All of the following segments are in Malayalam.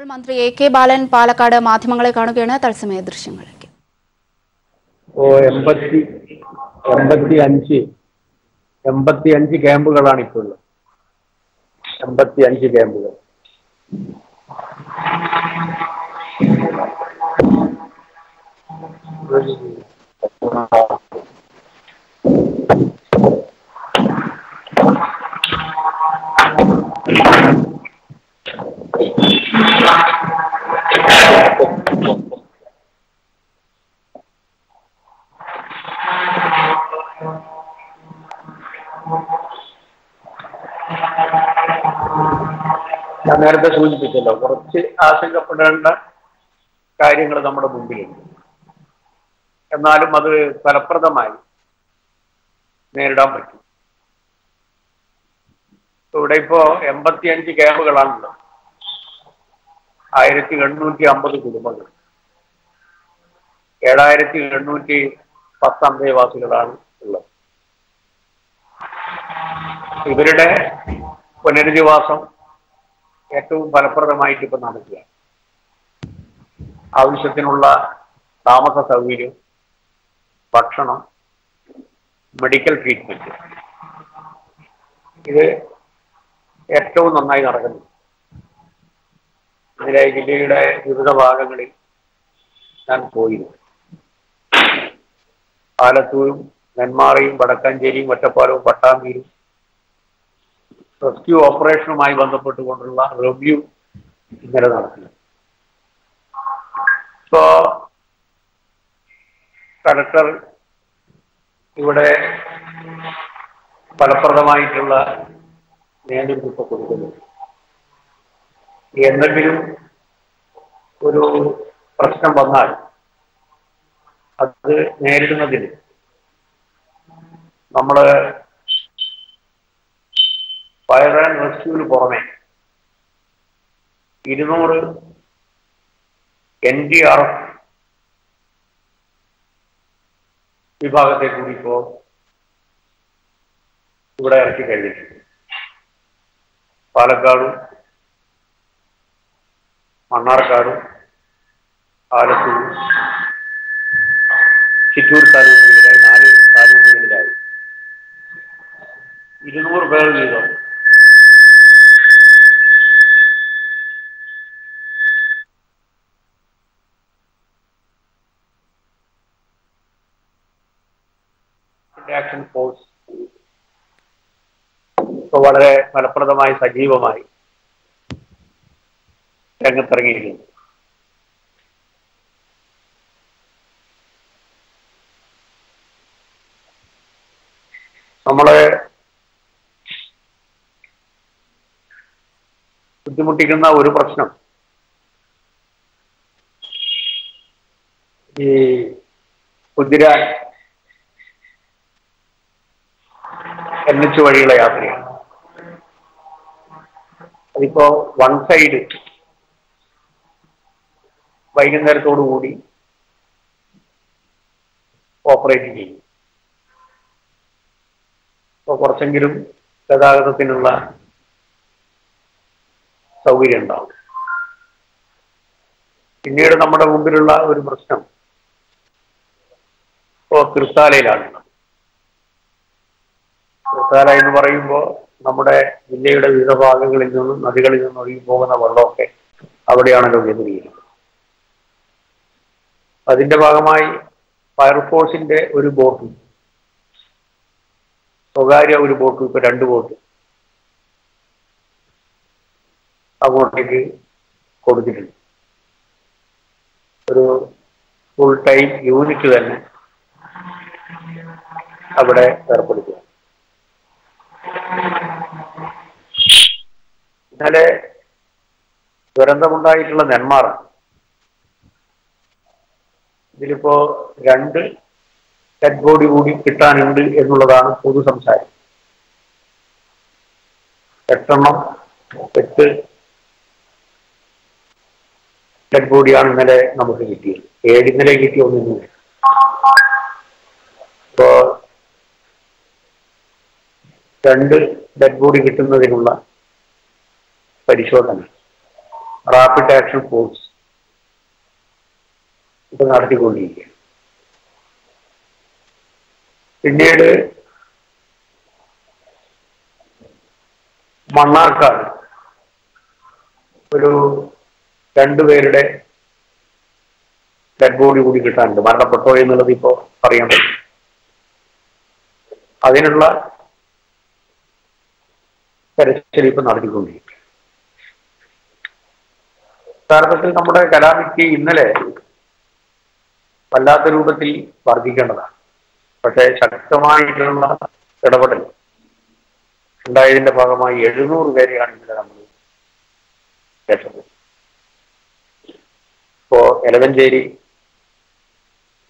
ഇപ്പോൾ മന്ത്രി എ കെ ബാലൻ പാലക്കാട് മാധ്യമങ്ങളെ കാണുകയാണ്. തത്സമയ ദൃശ്യങ്ങളിലേക്ക്. 85 ക്യാമ്പുകളാണ് ഇപ്പോൾ ഉള്ളത്. 85 ക്യാമ്പുകൾ. ഞാൻ നേരത്തെ സൂചിപ്പിച്ചല്ലോ, കുറച്ച് ആശങ്കപ്പെടേണ്ട കാര്യങ്ങൾ നമ്മുടെ മുമ്പിലുണ്ട്. എന്നാലും അത് ഫലപ്രദമായി നേരിടാൻ പറ്റും. ഇവിടെ ഇപ്പോ 85 ക്യാമ്പുകളാണുള്ളത്. 1850 കുടുംബങ്ങൾ, 7810 അന്തേവാസികളാണ് ഉള്ളത്. ഇവരുടെ പുനരധിവാസം ഏറ്റവും ഫലപ്രദമായിട്ട് ഇപ്പം നടക്കുക. ആവശ്യത്തിനുള്ള താമസ സൗകര്യം, ഭക്ഷണം, മെഡിക്കൽ ട്രീറ്റ്മെന്റ്, ഇത് ഏറ്റവും നന്നായി നടക്കുന്നു. ഇതിലെ ജില്ലയുടെ വിവിധ ഭാഗങ്ങളിൽ ഞാൻ പോയിരുന്നു. ആലത്തൂരും നെന്മാറയും വടക്കാഞ്ചേരിയും ഒറ്റപ്പാലവും പട്ടാമ്പിയും റെസ്ക്യൂ ഓപ്പറേഷനുമായി ബന്ധപ്പെട്ടുകൊണ്ടുള്ള റിവ്യൂ ഇന്നലെ നടത്തി. ഇപ്പോ കലക്ടർ ഇവിടെ ഫലപ്രദമായിട്ടുള്ള നേതൃത്വം കൊടുക്കുന്നു. എന്തെങ്കിലും ഒരു പ്രശ്നം വന്നാൽ അത് നേരിടുന്നതിന് നമ്മള് ഫയർ ആൻഡ് റെസ്ക്യൂവിന് പുറമെ 200 NDRF വിഭാഗത്തെ കൂടി ഇപ്പോ ഇവിടെ ഇറക്കി കഴിഞ്ഞിട്ടുണ്ട്. പാലക്കാടും മണ്ണാർക്കാടും ആലത്തൂരും ചിറ്റൂർ താലൂക്കുകളിലായി 4 താലൂക്കുകളിലായി 200 പേർ വീതം ആക്ഷൻ ഫോഴ്സ് ഇപ്പൊ വളരെ ഫലപ്രദമായി സജീവമായി രംഗത്തിറങ്ങിയിരിക്കുന്നു. നമ്മളെ ബുദ്ധിമുട്ടിക്കുന്ന ഒരു പ്രശ്നം ഈ കുതിരാൻ NH വഴിയുള്ള യാത്രയാണ്. അതിപ്പോ വൺ സൈഡ് വൈകുന്നേരത്തോടു കൂടി ഓപ്പറേറ്റ് ചെയ്യും. അപ്പോൾ കുറച്ചെങ്കിലും ഗതാഗതത്തിനുള്ള സൗകര്യം ഉണ്ടാവും. പിന്നീട് നമ്മുടെ മുമ്പിലുള്ള ഒരു പ്രശ്നം ഇപ്പോൾ തൃത്താലയിലാണ്. തൃത്താല എന്ന് പറയുമ്പോൾ നമ്മുടെ ജില്ലയുടെ വിവിധ ഭാഗങ്ങളിൽ നിന്നും നദികളിൽ നിന്നും ഒഴുകി പോകുന്ന വെള്ളമൊക്കെ അവിടെയാണല്ലോ കേന്ദ്രീകരിക്കുന്നത്. അതിന്റെ ഭാഗമായി ഫയർഫോഴ്സിന്റെ ഒരു ബോട്ട്, സ്വകാര്യ ഒരു ബോട്ട്, ഇപ്പൊ 2 ബോട്ട് അങ്ങോട്ടേക്ക് കൊടുത്തിട്ടുണ്ട്. ഒരു ഫുൾ ടൈം യൂണിറ്റ് തന്നെ അവിടെ ഏർപ്പെടുത്തുക. ഇന്നലെ ദുരന്തമുണ്ടായിട്ടുള്ള നെന്മാറ, ഇതിലിപ്പോ 2 ഡെഡ് ബോഡി കൂടി കിട്ടാനുണ്ട് എന്നുള്ളതാണ് പൊതു സംസാരം. 8 ഡെഡ് ബോഡിയാണ് ഇന്നലെ നമുക്ക് കിട്ടിയത്. 7 ഇന്നലെ കിട്ടിയ ഒന്നില്ല. ഇപ്പോ 2 ഡെഡ് ബോഡി കിട്ടുന്നതിനുള്ള പരിശോധന റാപ്പിഡ് ആക്ഷൻ ഫോഴ്സ് ഇത് നടത്തിക്കൊണ്ടിരിക്കുക. പിന്നീട് മണ്ണാർക്കാട് ഒരു രണ്ടുപേരുടെ ഡെഡ് ബോഡി കൂടി കിട്ടാനുണ്ട്. മരണപ്പെട്ടോ എന്നുള്ളത് ഇപ്പോൾ അറിയാൻ പറ്റും. അതിനുള്ള തെരച്ചിൽ ഇപ്പൊ നടത്തിക്കൊണ്ടിരിക്കുക. യഥാർത്ഥത്തിൽ നമ്മുടെ കലാമിക്ക് ഇന്നലെ വല്ലാത്ത രൂപത്തിൽ വർദ്ധിക്കേണ്ടതാണ്. പക്ഷേ ശക്തമായിട്ടുള്ള ഇടപെടൽ ഉണ്ടായതിന്റെ ഭാഗമായി 700 പേരെയാണ് ഇന്നലെ നമ്മൾ കേട്ടത്. ഇപ്പോ എലവഞ്ചേരി,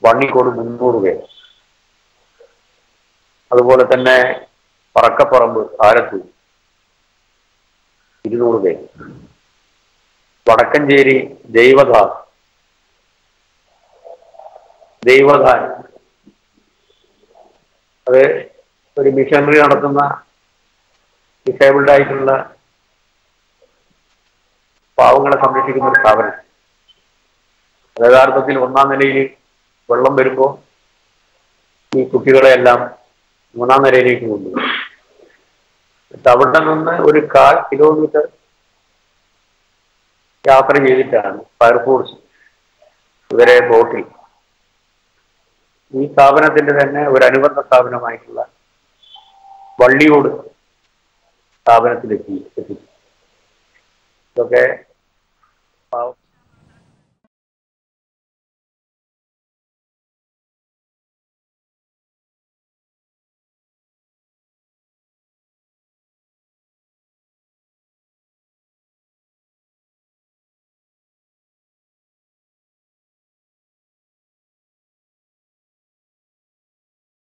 വണ്ണിക്കോട് 300 പേര്, അതുപോലെ തന്നെ പറക്കപ്പറമ്പ്, ആലത്തൂർ 200 പേര്, വടക്കഞ്ചേരി ദൈവധാൻ അത് ഒരു മിഷനറി നടത്തുന്ന ഡിസേബിൾഡ് ആയിട്ടുള്ള പാവങ്ങളെ സംരക്ഷിക്കുന്ന ഒരു സ്ഥാപനം. യഥാർത്ഥത്തിൽ 1-ാം നിലയിൽ വെള്ളം വരുമ്പോൾ ഈ കുട്ടികളെയെല്ലാം 3-ാം നിലയിലേക്ക് കൊണ്ടുപോകും. അവിടെ നിന്ന് ഒരു 1/4 കിലോമീറ്റർ യാത്ര ചെയ്തിട്ടാണ് ഫയർഫോഴ്സ് ഇവരെ ബോട്ടിൽ ഈ സ്ഥാപനത്തിന്റെ തന്നെ ഒരു അനുബന്ധ സ്ഥാപനമായിട്ടുള്ള വള്ളിയോട് സ്ഥാപനത്തിലെത്തി. ഇതൊക്കെ